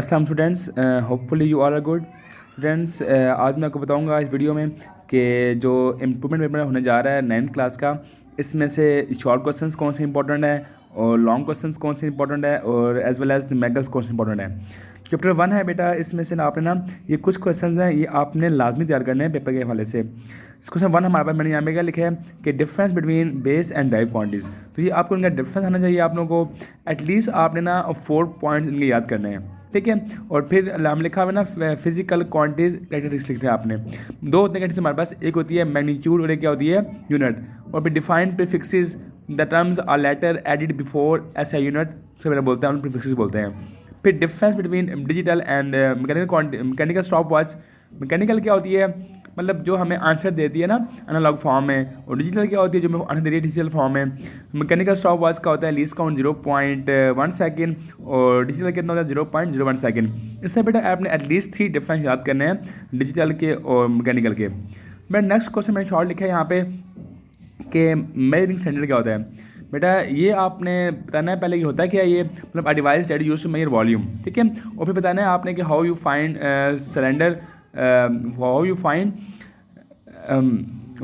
अस्सलाम students, hopefully you are good students. आज मैं आपको बताऊंगा इस वीडियो में कि जो इम्प्रूवमेंट पेपर होने जा रहा है 9th क्लास का, इसमें से शॉर्ट क्वेश्चंस कौन से इंपॉर्टेंट है और लॉन्ग क्वेश्चंस कौन से इंपॉर्टेंट है और एज वेल एज न्यूमेरिकल्स कौन से इंपॉर्टेंट है। चैप्टर 1 है बेटा, इसमें से ना आपने ना ये कुछ क्वेश्चंस हैं, ये आपने लाजमी तैयार करने हैं पेपर के हवाले से। क्वेश्चन 1 हमारे पास मैंने यहाँ पे क्या लिखा है कि difference between base and drive quantities. तो ये आपको इनका डिफरेंस आना चाहिए। आप लोगों को एटलीस्ट आपने ना 4 पॉइंट्स इनके याद करने हैं, ठीक है। और फिर हम लिखा हुआ ना फिजिकल क्वांटिटीज कैरेक्टरिस्टिक्स लिख रहे हैं आपने। दो होते हैं कैरेक्टरिस्टिक्स हमारे पास, एक होती है मैग्नीट्यूड और एक क्या होती है यूनिट। और फिर defined prefixes, the terms are letter added before ऐसा यूनिट से मेरा बोलते हैं, हम प्रीफिक्सेस बोलते हैं। फिर difference between digital and mechanical stop watch. Mechanical क्या होती है, मतलब जो हमें आंसर देती है ना एनालॉग फॉर्म में, और डिजिटल क्या होती है जो हमें आंसर दे रही है डिजिटल फॉर्म में। मैकेनिकल स्टॉप वॉच का होता है लीस्ट काउंट 0.1 सेकेंड और डिजिटल कितना होता है 0.01 सेकेंड। इससे बेटा आपने एटलीस्ट 3 डिफरेंस याद करने हैं डिजिटल के और मैकेनिकल के। मैं नेक्स्ट क्वेश्चन मैंने शॉर्ट लिखा है यहाँ पे कि मेजरिंग स्टैंडर्ड क्या होता है। बेटा ये आपने बताना है पहले कि होता है क्या ये, मतलब a device that used to measure volume, ठीक है। और फिर बताना है आपने कि how you find cylinder, how you find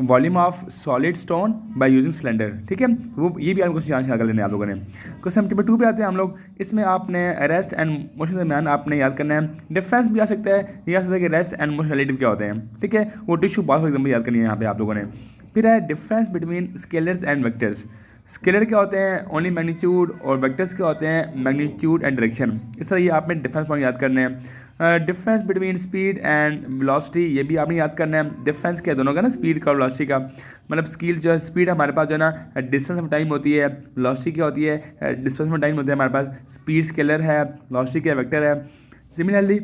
volume of solid stone by using cylinder, ठीक है। वो ये भी आपको यहाँ कर लेने हैं आप लोगों ने। क्वेश्चन नंबर 2 पे आते हैं हम लोग। इसमें आपने रेस्ट एंड मोशन के दरमियान आपने याद करना है। डिफरेंस भी आ सकता है, ये आ सकता है कि रेस्ट एंड मोशन रिलेटिव क्या होते हैं, ठीक है। वो टिश्यू बॉक्स फॉर एग्जाम्पल याद करनी है यहाँ पे आप लोगों ने। फिर है difference between scalars and vectors. Scalar क्या होते हैं ओनली मैग्नीट्यूड, और वेक्टर्स क्या होते हैं मैग्नीट्यूड एंड डायरेक्शन। इस तरह ये आपने डिफरेंस पॉइंट याद करने हैं। Difference between speed and velocity, ये भी आपने याद करना है। डिफरेंस क्या है दोनों का ना, स्पीड का और वेलोसिटी का। मतलब स्किल जो है स्पीड हमारे पास जो है ना डिस्टेंस ऑफ टाइम होती है, वेलोसिटी क्या होती है डिस्प्लेसमेंट टाइम होता है हमारे पास। स्पीड स्केलर है, वेलोसिटी क्या वेक्टर है। Similarly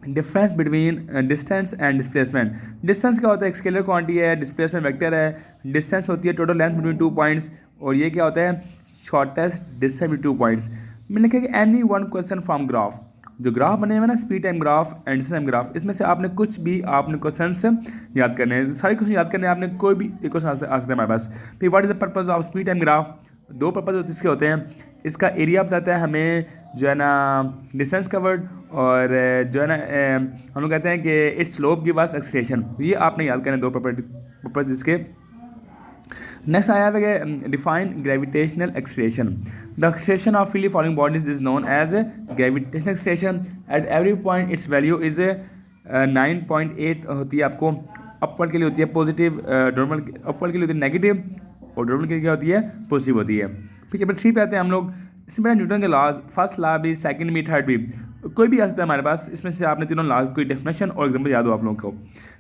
difference between distance and displacement. Distance क्या होता है एक स्केलर क्वांटिटी है, डिस्प्लेसमेंट वेक्टर है। डिस्टेंस होती है टोटल लेंथ बिटवीन 2 पॉइंट्स, और ये क्या होता है शॉर्टेस्ट डिस्टेंस बिटवीन 2 पॉइंट्स। मैंने लिखा कि any one question from graph, जो ग्राफ बने हुए ना speed time graph and distance time graph, इसमें से आपने कुछ भी आपने क्वेश्चन याद करने हैं। सारे क्वेश्चन याद करने हैं आपने, कोई भी एक क्वेश्चन आ सकता है हमारे पास। फिर what is the purpose of speed time graph, 2 purpose इसके होते हैं। इसका एरिया बताता है हमें जो है ना डिस्टेंस कवर्ड, और जो है ना हम लोग कहते हैं कि it's slope give us acceleration. ये आपने याद करना है 2 पर्पज इसके। नेक्स्ट आया है define gravitational acceleration. The acceleration of freely falling bodies is known as gravitational acceleration. At every point its value is 9.8 होती है आपको। अपवर्ड के लिए होती है पॉजिटिव, नॉर्मल अपवर्ड के लिए होती है नेगेटिव, और नॉर्मल के लिए क्या होती है पॉजिटिव होती है। फिर चैप्टर 3 पे आते हैं हम लोग। इसमें बेटा न्यूटन के लॉज, फर्स्ट लॉ भी, सेकंड भी, थर्ड भी, कोई भी आ सकता है हमारे पास। इसमें से आपने तीनों लॉज कोई डेफिनेशन और एग्जांपल याद हो आप लोगों को।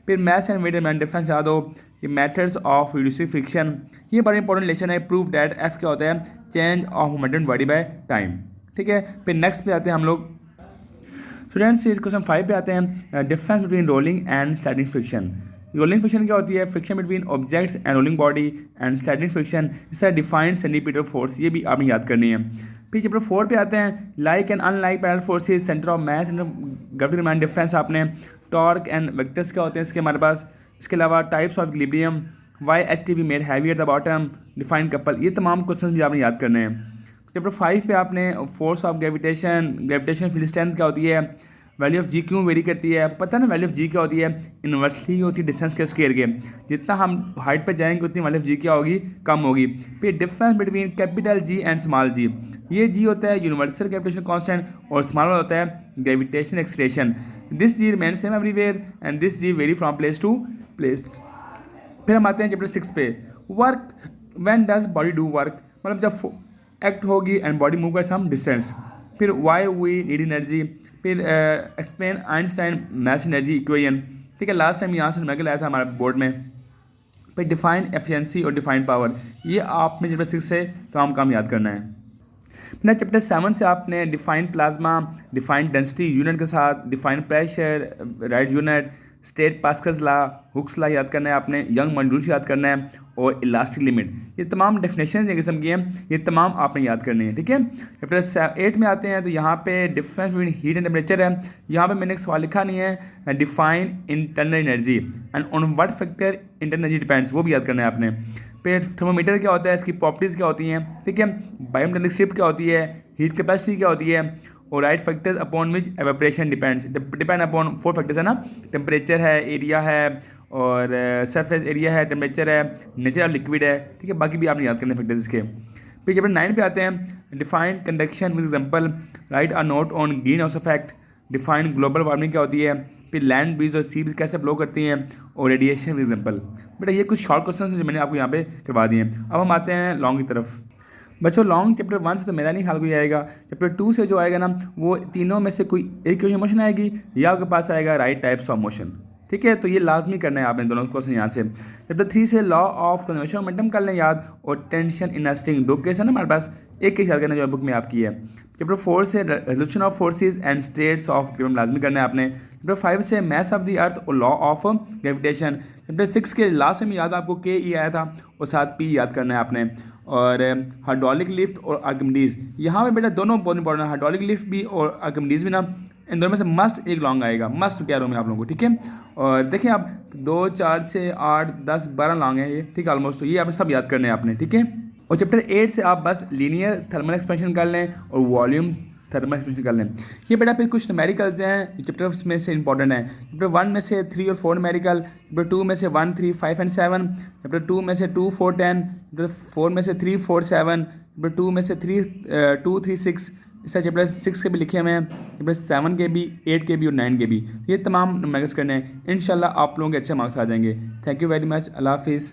फिर मैथ्स एंड मेजरमेंट डिफरेंस याद हो। ये मेथड्स ऑफ रिड्यूसिंग फ्रिक्शन, ये बड़ा इंपॉर्टेंट लेसन है। प्रूव दैट एफ क्या होता है change of momentum divided by time, ठीक है। फिर नेक्स्ट पे आते हैं हम लोग स्टूडेंट्स। क्वेश्चन 5 पे आते हैं difference between rolling and sliding friction. Rolling friction क्या होती है friction between objects and rolling body, and sliding friction इसका डिफाइंड सेंटीमीटर फोर्स, ये भी आपने याद करनी है। फिर चैप्टर 4 पे आते हैं like and unlike parallel forces, centre of mass, centre of gravity के डिफरेंस आपने। टॉर्क एंड वेक्टर्स क्या होते हैं इसके हमारे पास। इसके अलावा types of equilibrium, why H T be made heavy at the bottom, define couple, ये तमाम क्वेश्चन भी आपने याद करने हैं। चैप्टर 5 पे आपने force of gravitation, gravitation field strength क्या होती है, वैल्यू ऑफ जी क्यों वेरी करती है, पता है ना वैल्यू ऑफ जी क्या होती है इन्वर्सली होती है डिस्टेंस के स्क्वायर के। जितना हम हाइट पे जाएंगे उतनी वैल्यू ऑफ जी क्या होगी कम होगी। फिर difference between capital G and small G, ये जी होता है यूनिवर्सल ग्रेविटेशन कांस्टेंट, और स्मॉल होता है gravitational acceleration. This G remain same everywhere and this G vary from place to place. फिर हम आते हैं चैप्टर 6 पे, work when does body do work, मतलब जब एक्ट होगी एंड बॉडी मूव कर सम डिस्टेंस। फिर वाई वी नीड एनर्जी। फिर explain Einstein mass energy equation, ठीक है। लास्ट टाइम यहाँ से मैं लाया था हमारे बोर्ड में। फिर डिफाइन एफिशिएंसी और डिफाइन पावर, ये आपने चैप्टर 6 से तमाम काम याद करना है। फिर चैप्टर 7 से आपने define plasma, define density unit के साथ, define pressure write unit, state Pascal's law, Hooke's law याद करना है आपने, यंग मॉड्यूल्स याद करना है, और इलास्टिक लिमिट। ये तमाम डेफिनेशन एक किस्म की हैं, ये तमाम आपने याद करनी है, ठीक है। चैप्टर 8 में आते हैं तो यहाँ पे difference between heat and temperature है। यहाँ पे मैंने एक सवाल लिखा नहीं है, define internal energy and on what factor internal energy depends, वो भी याद करना है आपने। फिर थर्मोमीटर क्या होता है, इसकी प्रॉपर्टीज़ क्या होती हैं, ठीक है। बायोमेट्रिक स्ट्रिप क्या होती है, हीट कैपेसिटी क्या होती है, और right factors upon which evaporation depends, depend upon 4 factors है ना, टेम्परेचर है, एरिया है, और सरफेस एरिया है, टेम्परेचर है, नेचर ऑफ लिक्विड है, ठीक है। बाकी भी आपने याद करने फैक्टर्स इसके। फिर चैप्टर 9 पे आते हैं, define conduction with example, right a note on green house effect, define global warming क्या होती है, फिर लैंड ब्रीज और सी ब्रीज कैसे ब्लो करती हैं, और रेडिएशन विद एग्जांपल। बेटा ये कुछ शॉर्ट क्वेश्चन हैं जो मैंने आपको यहाँ पे करवा दिए हैं। अब हम आते हैं लॉन्ग की तरफ। बच्चों लॉन्ग चैप्टर 1 से तो मेरा नहीं ख्याल कोई आएगा, चैप्टर 2 से जो आएगा ना वो तीनों में से कोई एक मोशन आएगी या आपके पास आएगा राइट टाइप्स ऑफ मोशन, ठीक है। तो ये लाजमी करना है आपने दोनों क्वेश्चन यहाँ से। चैप्टर 3 से लॉ ऑफ कन्वर्शन मोमेंटम कर लें याद, और टेंशन इन अ स्ट्रिंग, दो केस है ना हमारे पास, एक केस याद करना जो बुक में आपकी है। चैप्टर 4 से resolution of forces and states of equilibrium लाजमी करना है आपने। चैप्टर 5 से मैस ऑफ द अर्थ और लॉ ऑफ ग्रेविटेशन। चैप्टर 6 के लास्ट में याद आपको के ई आया था और साथ पी याद करना है आपने। और हाइड्रोलिक लिफ्ट और आर्किमिडीज, यहाँ पे बेटा दोनों बहुत इंपॉर्टेंट है, हाइड्रोलिक लिफ्ट भी और आर्किमिडीज भी ना, इन दोनों में से मस्ट एक लॉन्ग आएगा, मस्ट कह रहा हूँ मैं आप लोगों को, ठीक है। और देखिए आप 2, 4, 6, 8, 10, 12 लॉन्ग है ये, ठीक है ऑलमोस्ट। तो ये आपने सब याद करने हैं आपने, ठीक है। और चैप्टर 8 से आप बस लीनियर थर्मल एक्सपेंशन कर लें और वॉल्यूम थर्मल एक्सपेंशन कर लें। ये बेटा फिर कुछ न्यूमेरिकल्स हैं चैप्टर में से इंपॉर्टेंट है। चैप्टर 1 में से 3 और 4 न्यूमेरिकल, चैप्टर 2 में से 1, 3, 5 एंड 7, चैप्टर 2 में से 2, 4, 10, चैप्टर 4 में से 3, 4, 7, चैप्टर 2 में से 2, 3, 6, इस चैप्टर 6 के भी लिखे हुए हैं, चैप्टर 7 के भी, 8 के भी और 9 के भी। ये तमाम न्यूमेरिकल्स करने हैं, इंशाल्लाह आप लोगों के अच्छे मार्क्स आ जाएंगे। थैंक यू वेरी मच, अल्लाह हाफिज़।